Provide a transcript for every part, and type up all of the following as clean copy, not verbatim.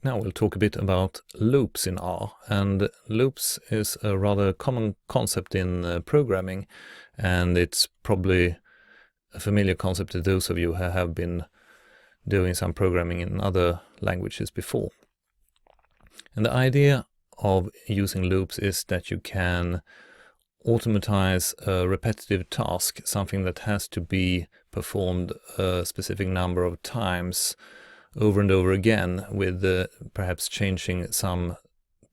Now we'll talk a bit about loops in R, and loops is a rather common concept in programming, and it's probably a familiar concept to those of you who have been doing some programming in other languages before. And the idea of using loops is that you can automatize a repetitive task, something that has to be performed a specific number of times over and over again with perhaps changing some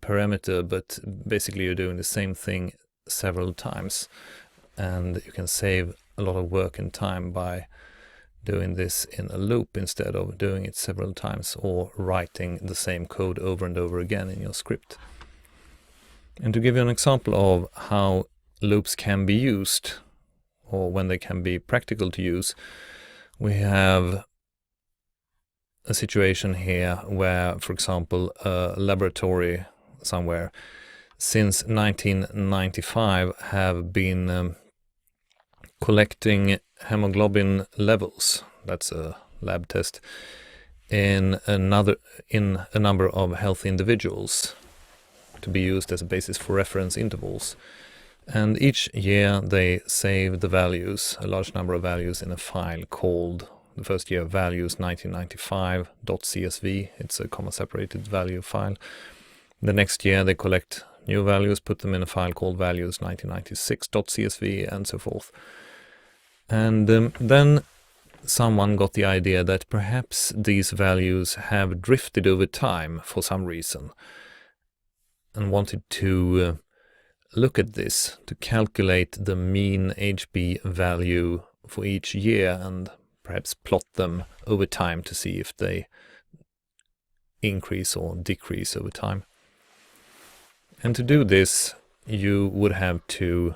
parameter, but basically you're doing the same thing several times, and you can save a lot of work and time by doing this in a loop instead of doing it several times or writing the same code over and over again in your script. And to give you an example of how loops can be used, or when they can be practical to use, we have a situation here where, for example, a laboratory somewhere since 1995 have been collecting hemoglobin levels, that's a lab test, in a number of healthy individuals to be used as a basis for reference intervals. And each year they save the values, a large number of values, in a file called, the first year values 1995.csv. It's a comma separated value file. The next year they collect new values, put them in a file called values 1996.csv, and so forth. And then someone got the idea that perhaps these values have drifted over time for some reason, and wanted to look at this, to calculate the mean HB value for each year and perhaps plot them over time to see if they increase or decrease over time. And to do this, you would have to,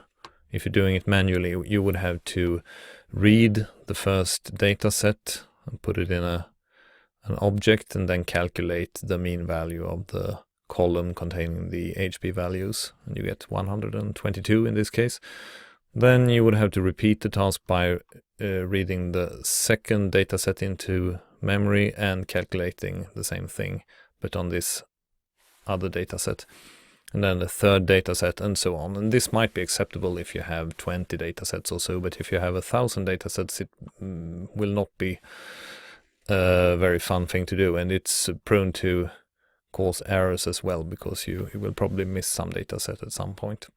if you're doing it manually, you would have to read the first data set and put it in an object, and then calculate the mean value of the column containing the HB values, and you get 122 in this case. Then you would have to repeat the task by reading the second data set into memory and calculating the same thing, but on this other data set. And then the third data set, and so on. And this might be acceptable if you have 20 data sets or so, but if you have 1,000 data sets, it will not be a very fun thing to do, and it's prone to cause errors as well, because you will probably miss some data set at some point.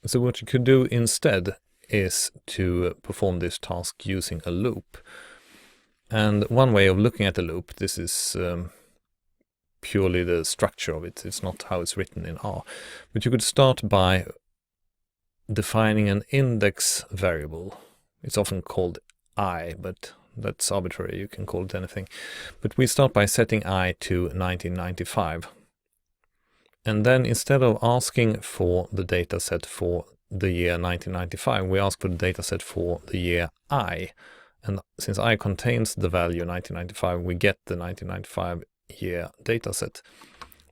So what you could do instead is to perform this task using a loop. And one way of looking at a loop, this is purely the structure of it, it's not how it's written in R, but you could start by defining an index variable. It's often called I, but that's arbitrary, you can call it anything. But we start by setting I to 1995. And then instead of asking for the data set for the year 1995, we ask for the data set for the year I. And since I contains the value 1995, we get the 1995 year data set.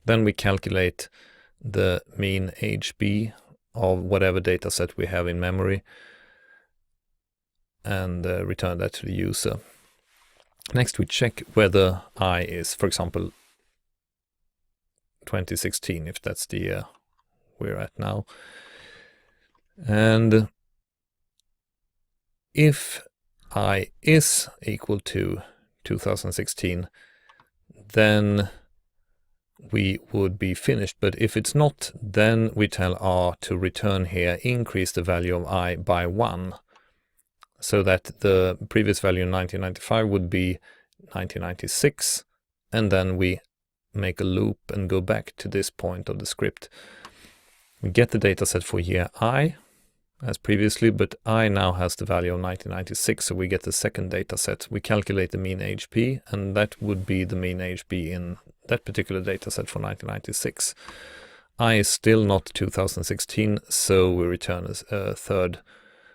Then we calculate the mean HB of whatever data set we have in memory, and return that to the user. Next we check whether I is, for example, 2016, if that's the year we're at now. And if I is equal to 2016, then we would be finished. But if it's not, then we tell R to return here, increase the value of I by 1. So that the previous value in 1995 would be 1996, and then we make a loop and go back to this point of the script. We get the data set for year I, as previously, but I now has the value of 1996, so we get the second data set. We calculate the mean HB, and that would be the mean HB in that particular data set for 1996. I is still not 2016, so we return a third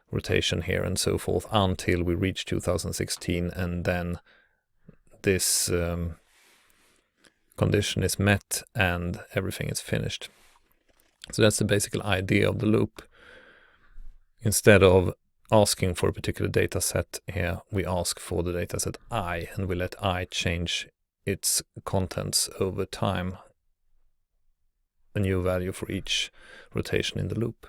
rotation here and so forth until we reach 2016, and then this condition is met and everything is finished. So that's the basic idea of the loop. Instead of asking for a particular data set here, we ask for the data set I, and we let I change its contents over time, a new value for each rotation in the loop.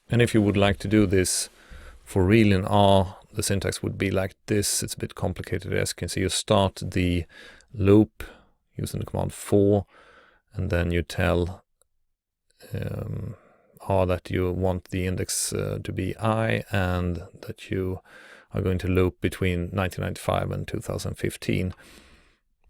And if you would like to do this for real in R, the syntax would be like this. It's a bit complicated, as you can see. You start the loop using the command for, and then you tell R that you want the index to be I, and that you are going to loop between 1995 and 2015.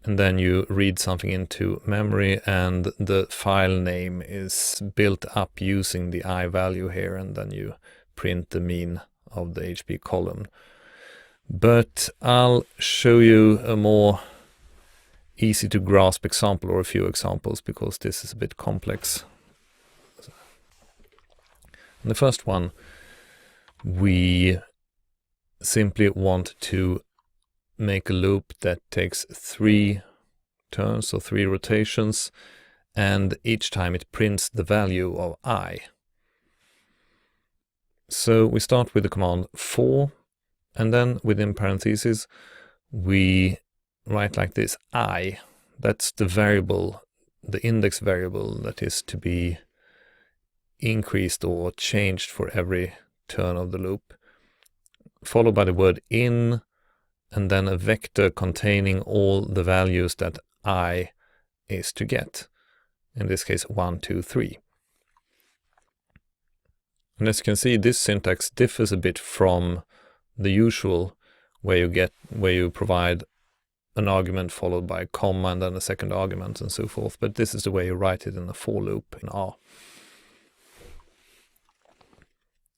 And then you read something into memory, and the file name is built up using the I value here, and then you print the mean of the HP column. But I'll show you a more easy to grasp example, or a few examples, because this is a bit complex. In the first one, we simply want to make a loop that takes 3 turns or 3 rotations, and each time it prints the value of I. So we start with the command for, and then within parentheses we write like this: I. That's the variable, the index variable that is to be increased or changed for every turn of the loop, followed by the word in, and then a vector containing all the values that I is to get. In this case 1, 2, 3. And as you can see, this syntax differs a bit from the usual, where you provide an argument followed by a comma and then a second argument and so forth. But this is the way you write it in a for loop in R.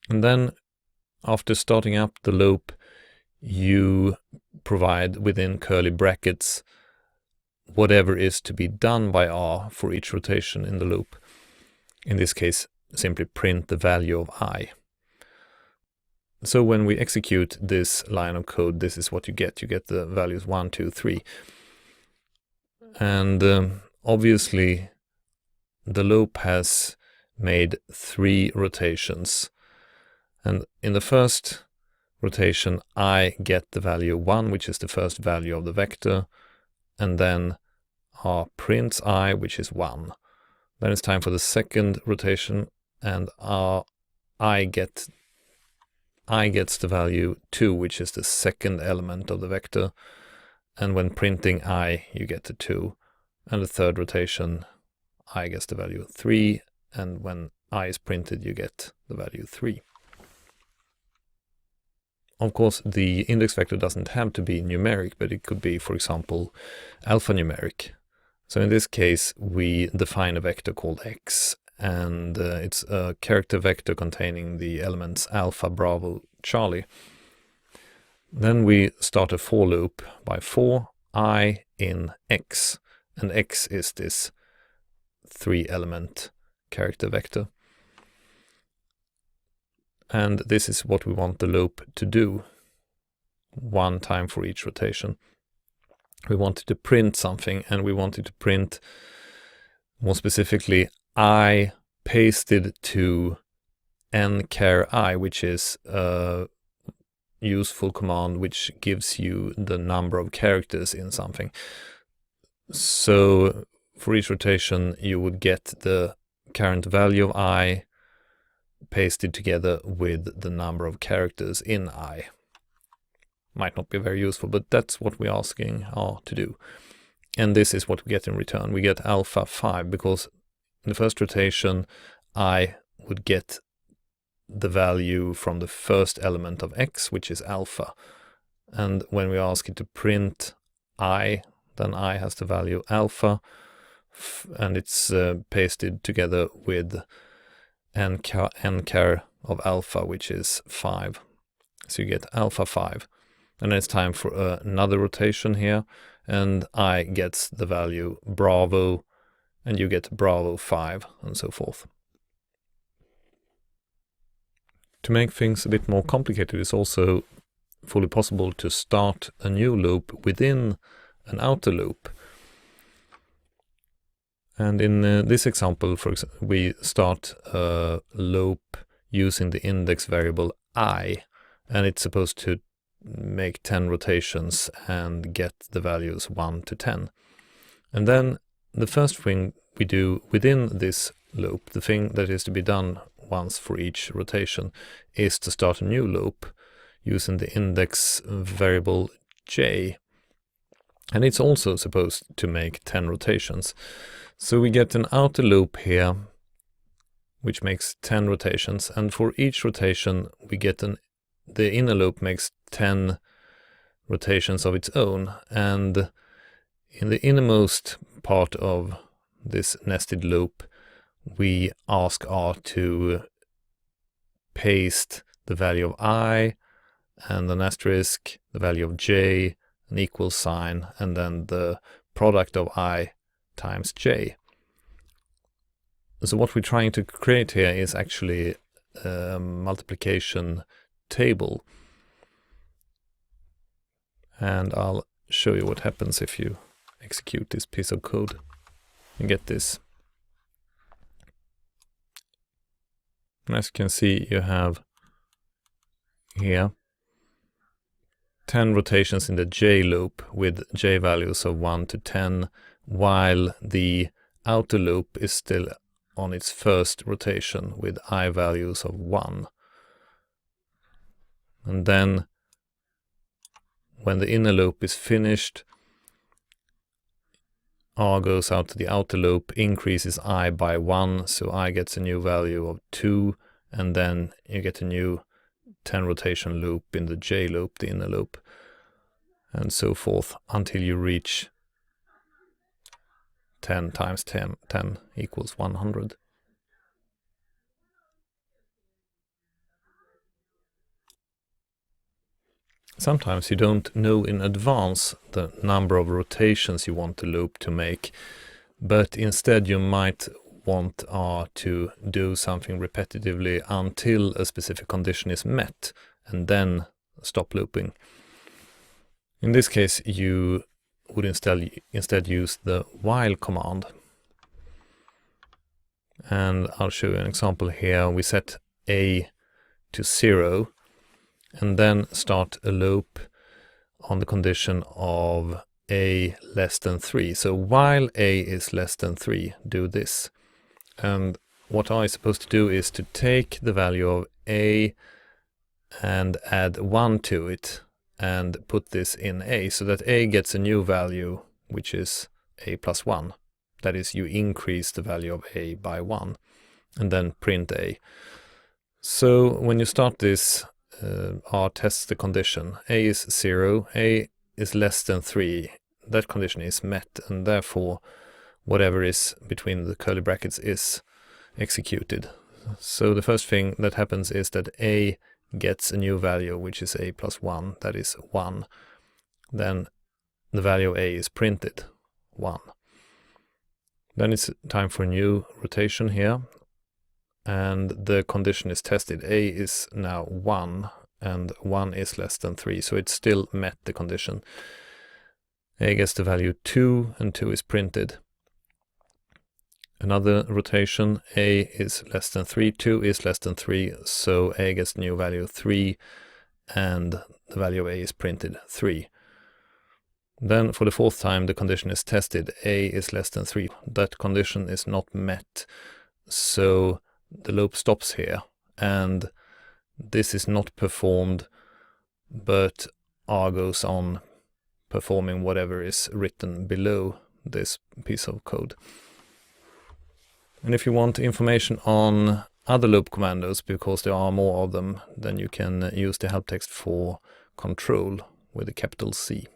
And then after starting up the loop, you provide within curly brackets whatever is to be done by R for each rotation in the loop. In this case, simply print the value of I. So when we execute this line of code, this is what you get. You get the values 1, 2, 3. And obviously the loop has made 3 rotations. And in the first rotation, I get the value 1, which is the first value of the vector, and then R prints I, which is 1. Then it's time for the second rotation, and I gets the value 2, which is the second element of the vector. And when printing I, you get the 2. And the third rotation, I gets the value 3, and when I is printed, you get the value 3. Of course, the index vector doesn't have to be numeric, but it could be, for example, alphanumeric. So in this case, we define a vector called x, and it's a character vector containing the elements alpha, Bravo, Charlie. Then we start a for loop by for I in x, and x is this 3-element character vector. And this is what we want the loop to do, 1 time for each rotation. We want it to print something, and we want it to print, more specifically, I pasted to nchar I, which is a useful command which gives you the number of characters in something. So for each rotation, you would get the current value of I pasted together with the number of characters in I. Might not be very useful, but that's what we're asking R to do. And this is what we get in return. We get alpha 5, because in the first rotation, I would get the value from the first element of x, which is alpha. And when we ask it to print I, then I has the value alpha, and it's pasted together with nchar of alpha, which is 5. So you get alpha 5. And then it's time for another rotation here, and I gets the value Bravo, and you get Bravo 5, and so forth. To make things a bit more complicated, it's also fully possible to start a new loop within an outer loop. And in this example, for example, we start a loop using the index variable I, and it's supposed to make 10 rotations and get the values 1 to 10. And then the first thing we do within this loop, the thing that is to be done once for each rotation, is to start a new loop using the index variable j. And it's also supposed to make 10 rotations. So we get an outer loop here, which makes 10 rotations. And for each rotation, we get the inner loop makes 10 rotations of its own. And in the innermost part of this nested loop, we ask R to paste the value of I and an asterisk, the value of j, an equal sign, and then the product of I times j. So what we're trying to create here is actually a multiplication table. And I'll show you what happens if you execute this piece of code. You get this. And as you can see, you have here 10 rotations in the j loop with j values of 1 to 10, while the outer loop is still on its first rotation with I values of 1. And then when the inner loop is finished, R goes out to the outer loop, increases I by 1, so I gets a new value of 2, and then you get a new 10 rotation loop in the j loop, the inner loop, and so forth until you reach 10 times 10 equals 100. Sometimes you don't know in advance the number of rotations you want the loop to make, but instead you might want R to do something repetitively until a specific condition is met, and then stop looping. In this case, you would instead use the while command. And I'll show you an example here. We set A to 0, and then start a loop on the condition of A less than 3. So while A is less than 3, do this. And what I is supposed to do is to take the value of A and add 1 to it and put this in A, so that A gets a new value, which is A plus 1. That is, you increase the value of A by 1, and then print A. So when you start this, R tests the condition. A is 0, A is less than 3. That condition is met, and therefore whatever is between the curly brackets is executed. So the first thing that happens is that A gets a new value, which is A plus 1, that is 1. Then the value of A is printed, 1. Then it's time for a new rotation here, and the condition is tested. A is now 1, and 1 is less than 3, so it still met the condition. A gets the value 2, and 2 is printed. Another rotation, A is less than 3, 2 is less than 3, so A gets the new value 3, and the value of A is printed, 3. Then for the fourth time the condition is tested. A is less than 3. That condition is not met, so the loop stops here, and this is not performed, but R goes on performing whatever is written below this piece of code. And if you want information on other loop commandos, because there are more of them, then you can use the help text for control with a capital C.